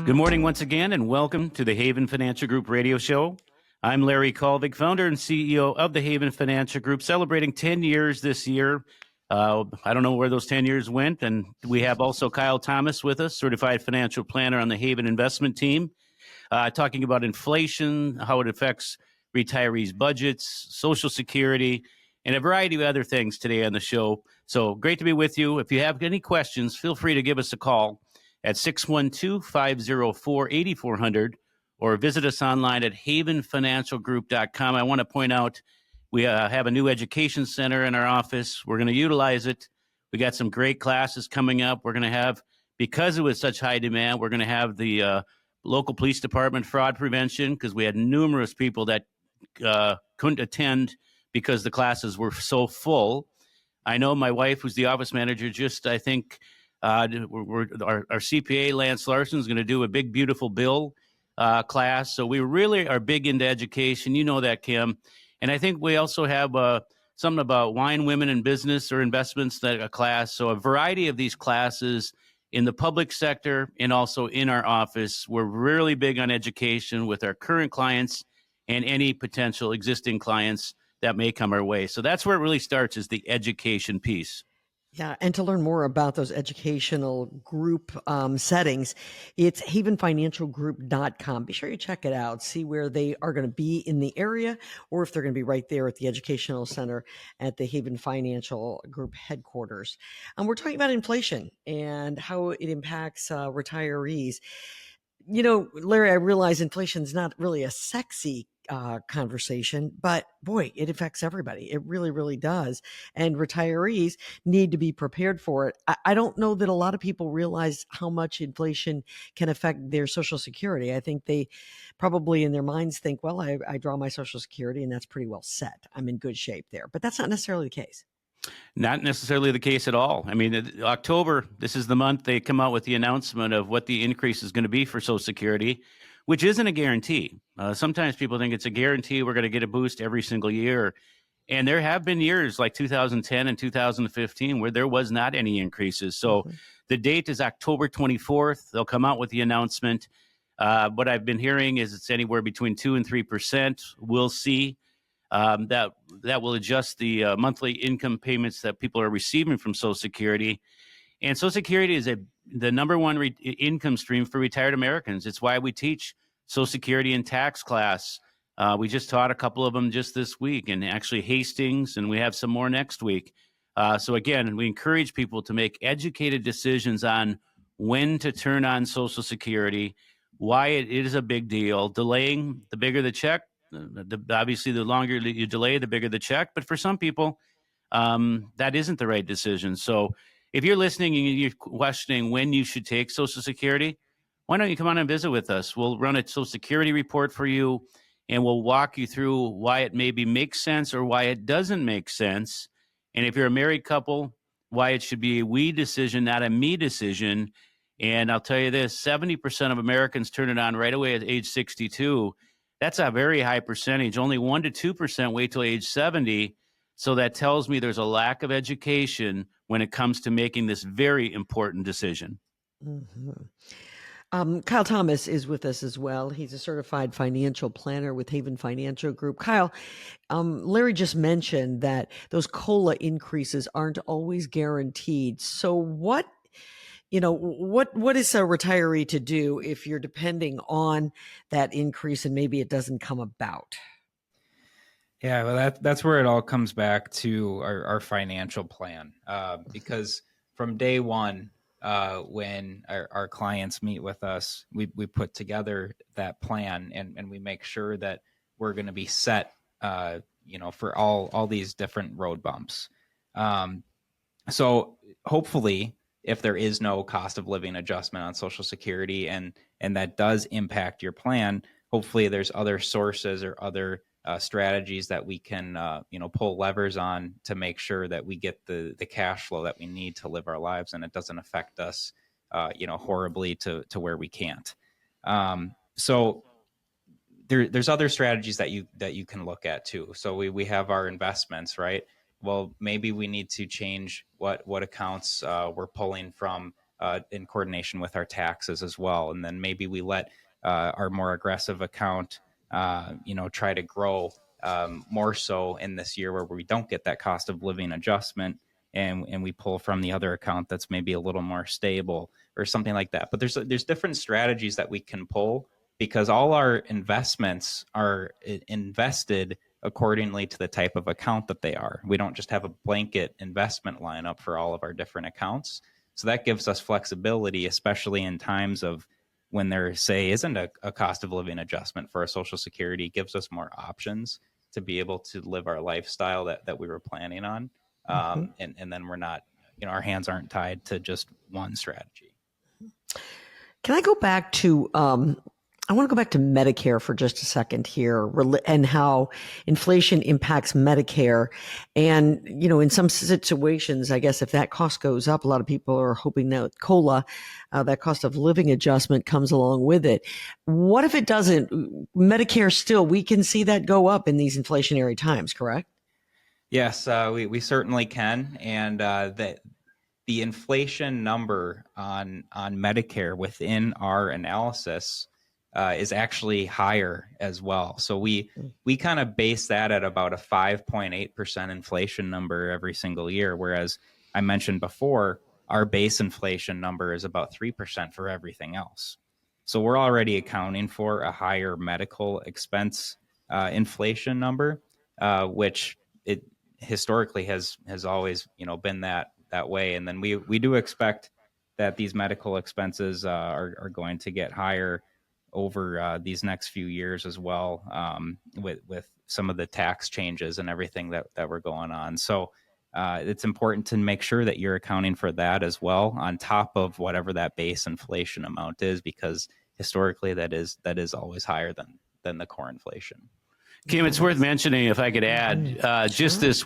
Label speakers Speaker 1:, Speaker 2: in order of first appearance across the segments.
Speaker 1: Good morning once again, and welcome to the Haven Financial Group radio show. I'm Larry Kalvig, founder and CEO of the Haven Financial Group, celebrating 10 years this year. I don't know where those 10 years went, and we have also Kyle Thomas with us, certified financial planner on the Haven investment team, talking about inflation, how it affects retirees' budgets, Social Security, and a variety of other things today on the show. So great to be with you. If you have any questions, feel free to give us a call at 612-504-8400 or visit us online at havenfinancialgroup.com. I want to point out we have a new education center in our office. We're going to utilize it. We got some great classes coming up. We're going to have, because it was such high demand, we're going to have the local police department fraud prevention, because we had numerous people that couldn't attend because the classes were so full. I know my wife, who's the office manager, I think our CPA, Lance Larson, is going to do a big, beautiful bill class. So we really are big into education. You know that, Kim. And I think we also have something about wine, women, and business or investments, that a class. So a variety of these classes in the public sector and also in our office. We're really big on education with our current clients and any potential existing clients that may come our way. So that's where it really starts, is the education piece.
Speaker 2: Yeah, and to learn more about those educational group settings, it's havenfinancialgroup.com. Be sure you check it out, see where they are going to be in the area, or if they're going to be right there at the Educational Center at the Haven Financial Group headquarters. We're talking about inflation and how it impacts retirees. You know, Larry, I realize inflation is not really a sexy conversation, but boy, it affects everybody. It really, really does. And retirees need to be prepared for it. I don't know that a lot of people realize how much inflation can affect their Social Security. I think they probably in their minds think, well, I draw my Social Security and that's pretty well set. I'm in good shape there. But that's not necessarily the case.
Speaker 1: Not necessarily the case at all. I mean, October, this is the month they come out with the announcement of what the increase is going to be for Social Security, which isn't a guarantee. Sometimes people think it's a guarantee. We're going to get a boost every single year. And there have been years like 2010 and 2015 where there was not any increases. So the date is October 24th. They'll come out with the announcement. What I've been hearing is it's anywhere between 2 and 3%. We'll see. That will adjust the monthly income payments that people are receiving from Social Security. And Social Security is the number one income stream for retired Americans. It's why we teach Social Security in tax class. We just taught a couple of them just this week, and actually Hastings, and we have some more next week. So again, we encourage people to make educated decisions on when to turn on Social Security, why it is a big deal. Delaying, the bigger the check. Obviously, the longer you delay, the bigger the check. But for some people, that isn't the right decision. So if you're listening and you're questioning when you should take Social Security, why don't you come on and visit with us? We'll run a Social Security report for you, and we'll walk you through why it maybe makes sense or why it doesn't make sense. And if you're a married couple, why it should be a we decision, not a me decision. And I'll tell you this, 70% of Americans turn it on right away at age 62. That's a very high percentage. Only 1 to 2% wait till age 70. So that tells me there's a lack of education when it comes to making this very important decision.
Speaker 2: Kyle Thomas is with us as well. He's a certified financial planner with Haven Financial Group. Kyle, Larry just mentioned that those COLA increases aren't always guaranteed. So what is a retiree to do if you're depending on that increase and maybe it doesn't come about?
Speaker 3: Yeah, well, that's where it all comes back to our financial plan. Because from day one, when our clients meet with us, we put together that plan and we make sure that we're going to be set, for all these different road bumps. So hopefully, if there is no cost of living adjustment on Social Security and that does impact your plan, hopefully there's other sources or other strategies that we can, pull levers on to make sure that we get the cash flow that we need to live our lives and it doesn't affect us, horribly to where we can't. So there's other strategies that you can look at too. So we have our investments, right? Well, maybe we need to change what accounts we're pulling from in coordination with our taxes as well. And then maybe we let our more aggressive account, try to grow more so in this year where we don't get that cost of living adjustment, and we pull from the other account that's maybe a little more stable or something like that. But there's different strategies that we can pull, because all our investments are invested accordingly to the type of account that they are. We don't just have a blanket investment lineup for all of our different accounts. So that gives us flexibility, especially in times of when there, say, isn't a cost of living adjustment for our Social Security. It gives us more options to be able to live our lifestyle that we were planning on. And then we're not, our hands aren't tied to just one strategy.
Speaker 2: Can I go back to, I want to go back to Medicare for just a second here, and how inflation impacts Medicare. And, in some situations, I guess if that cost goes up, a lot of people are hoping that COLA, that cost of living adjustment, comes along with it. What if it doesn't? Medicare still, we can see that go up in these inflationary times, correct?
Speaker 3: Yes, we certainly can. And the inflation number on Medicare within our analysis is actually higher as well. So we kind of base that at about a 5.8% inflation number every single year, whereas I mentioned before, our base inflation number is about 3% for everything else. So we're already accounting for a higher medical expense inflation number, which it historically has always been that way. And then we do expect that these medical expenses are going to get higher over these next few years as well, with some of the tax changes and everything that we're going on. So it's important to make sure that you're accounting for that as well, on top of whatever that base inflation amount is, because historically that is always higher than the core inflation.
Speaker 1: Kim, it's worth mentioning, if I could add, just this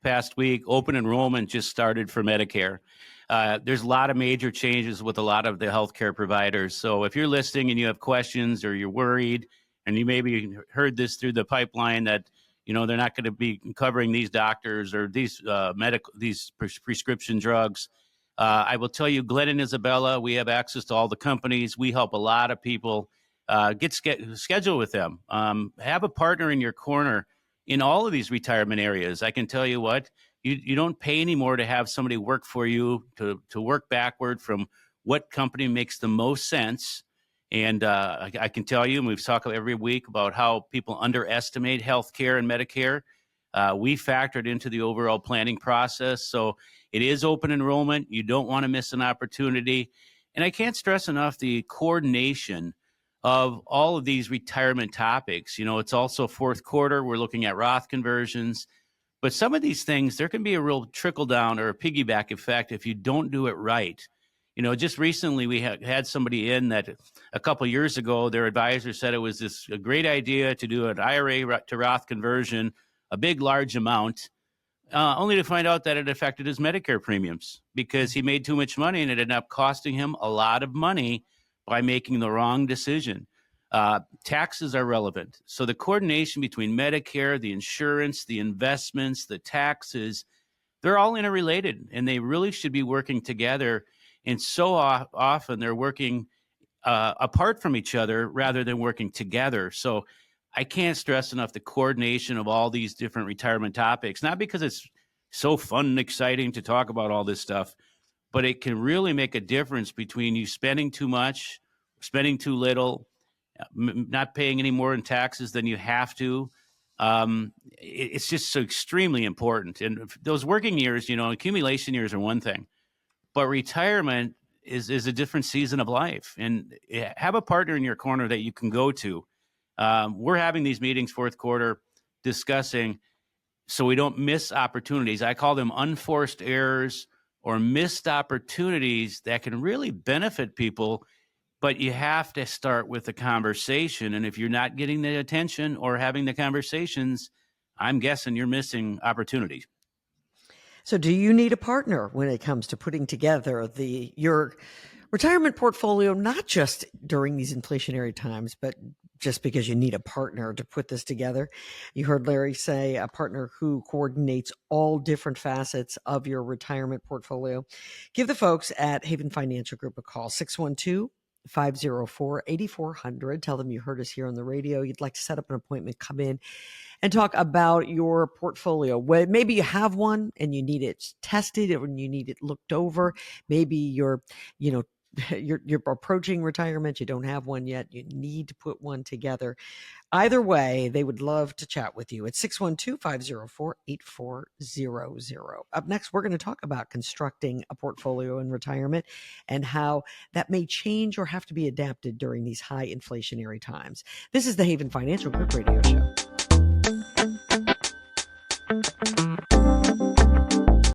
Speaker 1: past week, open enrollment just started for Medicare. There's a lot of major changes with a lot of the healthcare providers. So if you're listening and you have questions, or you're worried, and you maybe heard this through the pipeline that, they're not going to be covering these doctors or these prescription drugs, I will tell you, Glenn and Isabella, we have access to all the companies. We help a lot of people get scheduled with them. Have a partner in your corner in all of these retirement areas. I can tell you what, you don't pay anymore to have somebody work for you, to work backward from what company makes the most sense. And I can tell you, and we've talked every week about how people underestimate healthcare and Medicare. We factored into the overall planning process. So it is open enrollment. You don't want to miss an opportunity. And I can't stress enough the coordination of all of these retirement topics. It's also fourth quarter. We're looking at Roth conversions. But some of these things, there can be a real trickle down or a piggyback effect if you don't do it right. Just recently we had somebody in that a couple of years ago, their advisor said it was a great idea to do an IRA to Roth conversion, a big, large amount, only to find out that it affected his Medicare premiums because he made too much money, and it ended up costing him a lot of money by making the wrong decision. Taxes are relevant. So the coordination between Medicare, the insurance, the investments, the taxes, they're all interrelated, and they really should be working together. And so often they're working apart from each other rather than working together. So I can't stress enough the coordination of all these different retirement topics, not because it's so fun and exciting to talk about all this stuff, but it can really make a difference between you spending too much, spending too little, not paying any more in taxes than you have to. It's just so extremely important. And those working years, accumulation years are one thing, but retirement is a different season of life. And have a partner in your corner that you can go to. We're having these meetings fourth quarter discussing so we don't miss opportunities. I call them unforced errors or missed opportunities that can really benefit people. But you have to start with the conversation. And if you're not getting the attention or having the conversations, I'm guessing you're missing opportunities.
Speaker 2: So do you need a partner when it comes to putting together your retirement portfolio, not just during these inflationary times, but just because you need a partner to put this together. You heard Larry say a partner who coordinates all different facets of your retirement portfolio. Give the folks at Haven Financial Group a call, 612 504 8400. Tell them you heard us here on the radio. You'd like to set up an appointment, come in and talk about your portfolio. Maybe you have one and you need it tested or you need it looked over. Maybe you're you're approaching retirement. You don't have one yet. You need to put one together. Either way, they would love to chat with you at 612-504-8400. Up next, we're going to talk about constructing a portfolio in retirement and how that may change or have to be adapted during these high inflationary times. This is the Haven Financial Group Radio Show.